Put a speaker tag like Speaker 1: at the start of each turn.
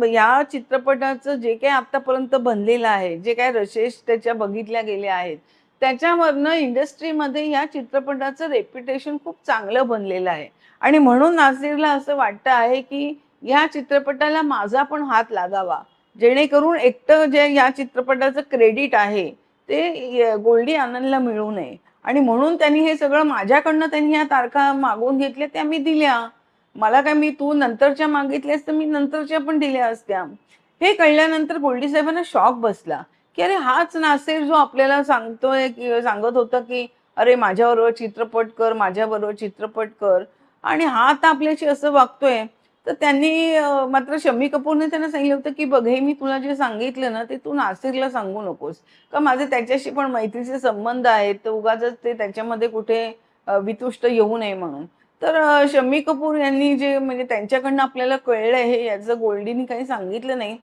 Speaker 1: या चित्रपटाचं जे काही आत्तापर्यंत बनलेलं आहे, जे काही रशेस त्याच्या बघितल्या गेल्या आहेत, त्याच्यावरनं इंडस्ट्रीमध्ये या चित्रपटाचं रेप्युटेशन खूप चांगलं बनलेलं आहे आणि म्हणून नाझीरला असं वाटतं आहे, की ह्या चित्रपटाला माझा पण हात लागावा. जेणेकरून एकटं जे या चित्रपटाचं क्रेडिट आहे, ते गोल्डी आनंदला मिळू नये आणि म्हणून त्यांनी हे सगळं माझ्याकडनं त्यांनी ह्या तारखा मागवून घेतल्या, त्या मी दिल्या. मला काय मी तू नंतरच्या मागितल्यास तर मी नंतरच्या पण दिल्या असत्या. हे कळल्यानंतर गोल्डी साहेबांना शॉक बसला, की अरे हाच नासेर जो आपल्याला सांगतोय की सांगत होता, की "अरे माझ्याबरोबर चित्रपट कर, माझ्याबरोबर चित्रपट कर" आणि हा आता आपल्याशी असं वागतोय. तर त्यांनी मात्र शम्मी कपूरने त्यांना सांगितलं होतं, की "बघ हे मी तुला जे सांगितलं ना, ते तू नासीरला सांगू नकोस. का माझे त्याच्याशी पण मैत्रीचे संबंध आहेत. तर उगाचच ते त्याच्यामध्ये कुठे वितुष्ट येऊ नये म्हणून." तर शम्मी कपूर यांनी जे म्हणजे त्यांच्याकडनं आपल्याला कळलंय हे याचं गोल्डीनी काही सांगितलं नाही.